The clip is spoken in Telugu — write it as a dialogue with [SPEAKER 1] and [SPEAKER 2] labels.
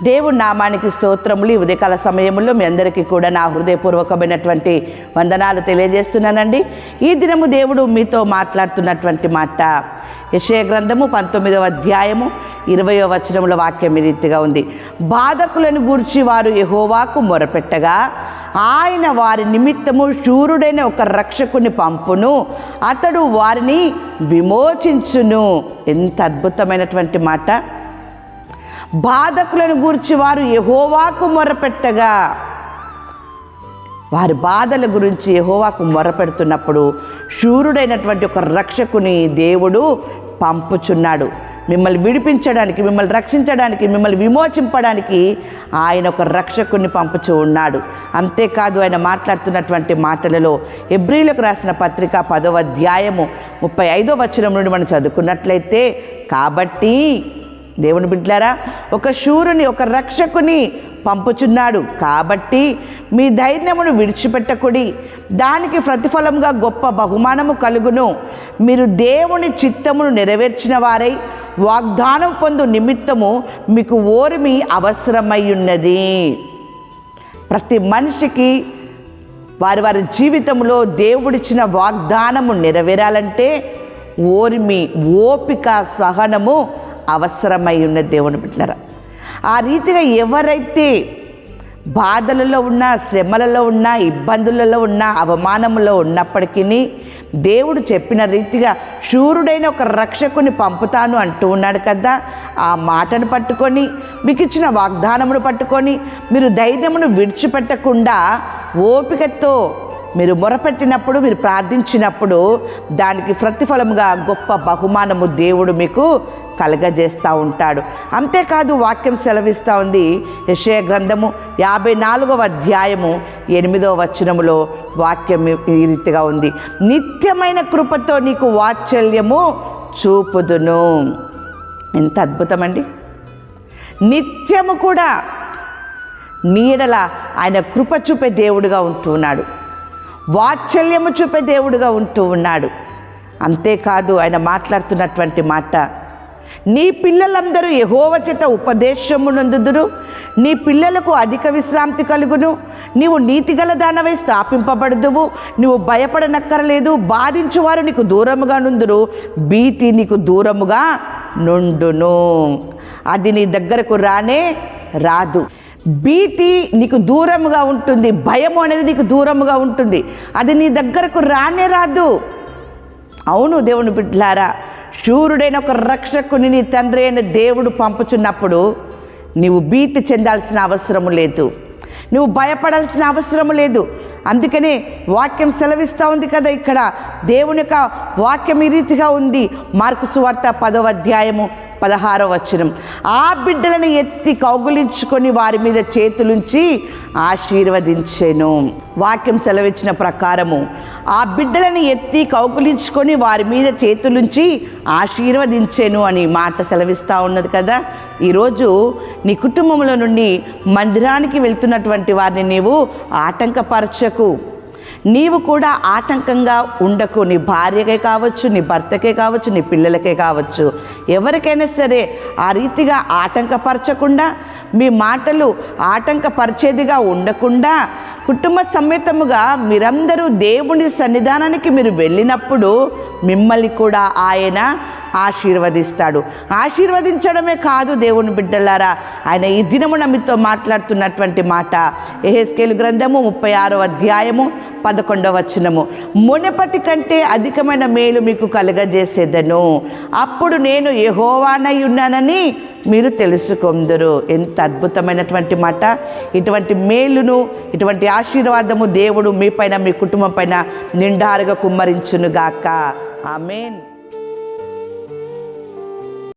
[SPEAKER 1] దేవుడి నామానికి స్తోత్రములు. ఈ ఉదయకాల సమయంలో మీ అందరికీ కూడా నా హృదయపూర్వకమైనటువంటి వందనాలు తెలియజేస్తున్నానండి. ఈ దినము దేవుడు మీతో మాట్లాడుతున్నటువంటి మాట యెషయా గ్రంథము 19వ అధ్యాయము 20వ వచనముల వాక్యం ఈ రీతిగా ఉంది. బాధకులను గూర్చి వారు యెహోవాకు మొరపెట్టగా ఆయన వారి నిమిత్తము శూరుడైన ఒక రక్షకుని పంపును, అతడు వారిని విమోచించును. ఎంత అద్భుతమైనటువంటి మాట! బాధకులను గూర్చి వారు యెహోవాకు మొరపెట్టగా, వారి బాధల గురించి యెహోవాకు మొరపెడుతున్నప్పుడు శూరుడైనటువంటి ఒక రక్షకుని దేవుడు పంపుచున్నాడు. మిమ్మల్ని విడిపించడానికి, మిమ్మల్ని రక్షించడానికి, మిమ్మల్ని విమోచింపడానికి ఆయన ఒక రక్షకుని పంపుచూ ఉన్నాడు. అంతేకాదు, ఆయన మాట్లాడుతున్నటువంటి మాటలలో హెబ్రీయులకు రాసిన పత్రిక 10వ అధ్యాయము 35వ వచనం నుండి మనం చదువుకున్నట్లయితే, కాబట్టి దేవుని బిడ్డలారా, ఒక శూరుని, ఒక రక్షకుని పంపుచున్నాడు కాబట్టి మీ ధైర్యమును విడిచిపెట్టకుడి, దానికి ప్రతిఫలంగా గొప్ప బహుమానము కలుగును. మీరు దేవుని చిత్తమును నెరవేర్చిన వారై వాగ్దానం పొందు నిమిత్తము మీకు ఓర్మి అవసరమై ఉన్నది. ప్రతి మనిషికి వారి వారి జీవితంలో దేవుడిచ్చిన వాగ్దానము నెరవేరాలంటే ఓర్మి, ఓపిక, సహనము అవసరమై ఉన్న దేవుని బిడ్డలారా. ఆ రీతిగా ఎవరైతే బాధలలో ఉన్నా, శ్రమలలో ఉన్నా, ఇబ్బందులలో ఉన్నా, అవమానములో ఉన్నప్పటికీ దేవుడు చెప్పిన రీతిగా శూరుడైన ఒక రక్షకుని పంపుతాను అంటూ ఉన్నాడు కదా. ఆ మాటను పట్టుకొని, మీకు ఇచ్చిన వాగ్దానమును పట్టుకొని మీరు ధైర్యమును విడిచిపెట్టకుండా ఓపికతో మీరు మొరపెట్టినప్పుడు, మీరు ప్రార్థించినప్పుడు దానికి ప్రతిఫలముగా గొప్ప బహుమానము దేవుడు మీకు కలగజేస్తూ ఉంటాడు. అంతేకాదు, వాక్యం సెలవిస్తూ ఉంది. యెషయా గ్రంథము 54వ అధ్యాయము 8వ వచనములో వాక్యం ఈ రీతిగా ఉంది. నిత్యమైన కృపతో నీకు వాత్సల్యము చూపుదును. ఎంత అద్భుతమండి! నిత్యము కూడా నీడల ఆయన కృప చూపే దేవుడుగా ఉంటూ ఉన్నాడు, వాత్సల్యము చూపే దేవుడుగా ఉంటూ ఉన్నాడు. అంతేకాదు, ఆయన మాట్లాడుతున్నటువంటి మాట, నీ పిల్లలందరూ యెహోవా చేత ఉపదేశము నొందుదురు, నీ పిల్లలకు అధిక విశ్రాంతి కలుగును, నీవు నీతిగల దానవై స్థాపింపబడుదువు, నీవు భయపడనక్కరలేదు, బాధించువారు నీకు దూరముగా నుందురు, భీతి నీకు దూరముగా నుండును. అది నీ దగ్గరకు రానే రాదు. భీతి నీకు దూరముగా ఉంటుంది, భయము అనేది నీకు దూరముగా ఉంటుంది, అది నీ దగ్గరకు రానే రాదు. అవును దేవుని బిడ్డలారా, శూరుడైన ఒక రక్షకుని నీ తండ్రి అయిన దేవుడు పంపుచున్నప్పుడు నీవు భీతి చెందాల్సిన అవసరము లేదు, నువ్వు భయపడాల్సిన అవసరము లేదు. అందుకనే వాక్యం సెలవిస్తూ ఉంది కదా, ఇక్కడ దేవుని యొక్క వాక్యం ఈ రీతిగా ఉంది. మార్కు సువార్త 10వ అధ్యాయము 16వ వచనం, ఆ బిడ్డలను ఎత్తి కౌగులించుకొని వారి మీద చేతులుంచి ఆశీర్వదించెను. వాక్యం సెలవిచ్చిన ప్రకారము ఆ బిడ్డలను ఎత్తి కౌగులించుకొని వారి మీద చేతులుంచి ఆశీర్వదించెను అని మాట సెలవిస్తూ ఉన్నది కదా. ఈరోజు నీ కుటుంబంలో నుండి మందిరానికి వెళ్తున్నటువంటి వారిని నీవు ఆటంకపరచకు, నీవు కూడా ఆటంకంగా ఉండకు. నీ భార్యకే కావచ్చు, నీ భర్తకే కావచ్చు, నీ పిల్లలకే కావచ్చు, ఎవరికైనా సరే ఆ రీతిగా ఆటంకపరచకుండా, మీ మాటలు ఆటంకపరిచేదిగా ఉండకుండా కుటుంబ సమేతముగా మీరందరూ దేవుని సన్నిధానానికి మీరు వెళ్ళినప్పుడు మిమ్మల్ని కూడా ఆయన ఆశీర్వదిస్తాడు. ఆశీర్వదించడమే కాదు దేవుని బిడ్డలారా, ఆయన ఈ దినమున మీతో మాట్లాడుతున్నటువంటి మాట యెహెజ్కేలు గ్రంథము 36వ అధ్యాయము 11వ వచనము, మునుపటి కంటే అధికమైన మేలు మీకు కలుగజేసేదను, అప్పుడు నేను యెహోవానై ఉన్నానని మీరు తెలుసుకొందురు. ఎంత అద్భుతమైనటువంటి మాట! ఇటువంటి మేలును, ఇటువంటి ఆశీర్వాదము దేవుడు మీ పైన, మీ కుటుంబం పైన నిండారుగా కుమ్మరించునుగాక. ఆమేన్.